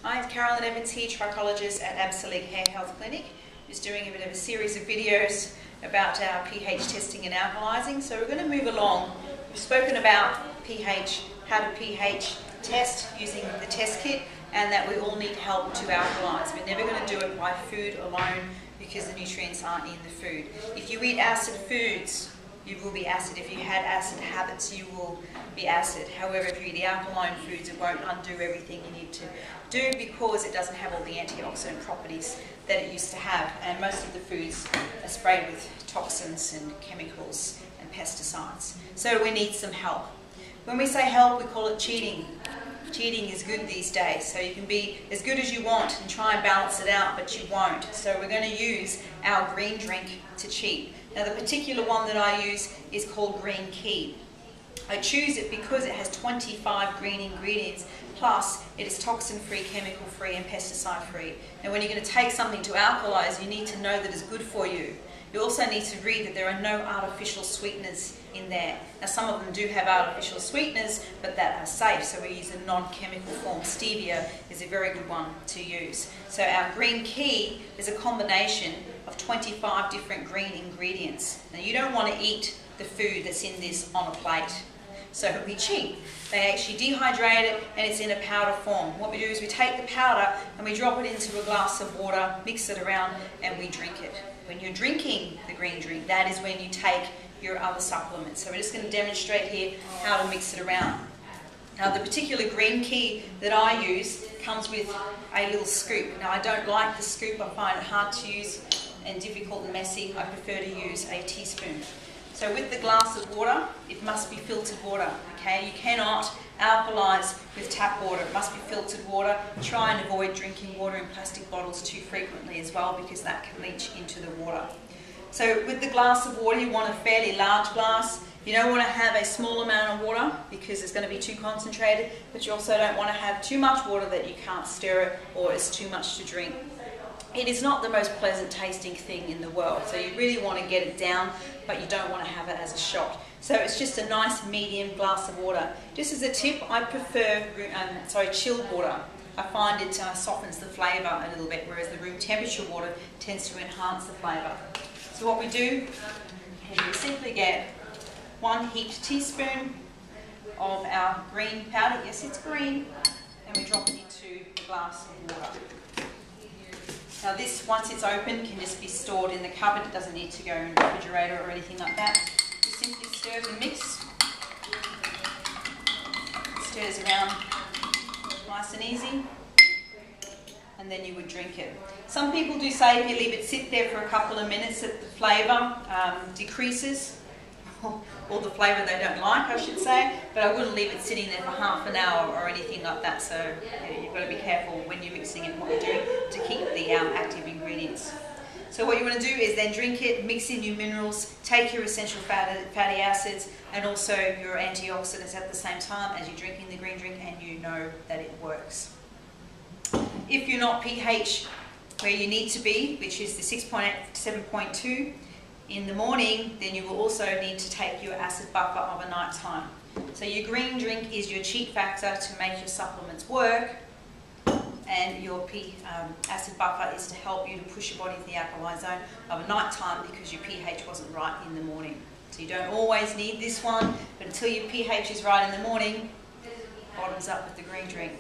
Hi, it's Carolyn here, Trichologist at Absolique Hair Health Clinic. Just doing a bit of a series of videos about our pH testing and alkalizing. So we're going to move along. We've spoken about pH, how to pH test using the test kit, and that we all need help to alkalize. We're never going to do it by food alone because the nutrients aren't in the food. If you eat acid foods, you will be acid. If you had acid habits, you will be acid. However, if you eat the alkaline foods, it won't undo everything you need to do because it doesn't have all the antioxidant properties that it used to have. And most of the foods are sprayed with toxins and chemicals and pesticides. So we need some help. When we say help, we call it cheating. Cheating is good these days, so you can be as good as you want and try and balance it out, but you won't. So we're going to use our green drink to cheat. Now the particular one that I use is called Green Key. I choose it because it has 25 green ingredients, plus it is toxin-free, chemical-free and pesticide-free. Now when you're going to take something to alkalize, you need to know that it's good for you. You also need to read that there are no artificial sweeteners in there. Now some of them do have artificial sweeteners, but that are safe, so we use a non-chemical form. Stevia is a very good one to use. So our Green Key is a combination of 25 different green ingredients. Now you don't want to eat the food that's in this on a plate. So we cheat. They actually dehydrate it and it's in a powder form. What we do is we take the powder and we drop it into a glass of water, mix it around and we drink it. When you're drinking the green drink, that is when you take your other supplements. So we're just going to demonstrate here how to mix it around. Now the particular Green Key that I use comes with a little scoop. Now I don't like the scoop, I find it hard to use and difficult and messy. I prefer to use a teaspoon. So with the glass of water, it must be filtered water, okay? You cannot alkalize with tap water. It must be filtered water. Try and avoid drinking water in plastic bottles too frequently as well because that can leach into the water. So with the glass of water, you want a fairly large glass. You don't want to have a small amount of water because it's going to be too concentrated, but you also don't want to have too much water that you can't stir it or it's too much to drink. It is not the most pleasant tasting thing in the world, so you really want to get it down, but you don't want to have it as a shot. So it's just a nice medium glass of water. Just as a tip, I prefer chilled water. I find it softens the flavour a little bit, whereas the room temperature water tends to enhance the flavour. So what we do is we simply get 1 heaped teaspoon of our green powder, yes it's green, and we drop it into the glass of water. Now this, once it's open, can just be stored in the cupboard. It doesn't need to go in the refrigerator or anything like that. Just simply stir and mix. It stirs around nice and easy. And then you would drink it. Some people do say if you leave it sit there for a couple of minutes that the flavour decreases. Or the flavour they don't like, I should say, but I wouldn't leave it sitting there for half an hour or anything like that, so you've got to be careful when you're mixing it and what you're doing to keep the active ingredients. So what you want to do is then drink it, mix in your minerals, take your essential fatty acids and also your antioxidants at the same time as you're drinking the green drink, and you know that it works. If you're not pH where you need to be, which is the 6.8 to 7.2, in the morning, then you will also need to take your acid buffer of a night time. So your green drink is your cheat factor to make your supplements work, and your acid buffer is to help you to push your body into the alkaline zone of a night time because your pH wasn't right in the morning. So you don't always need this one, but until your pH is right in the morning, bottoms up with the green drink.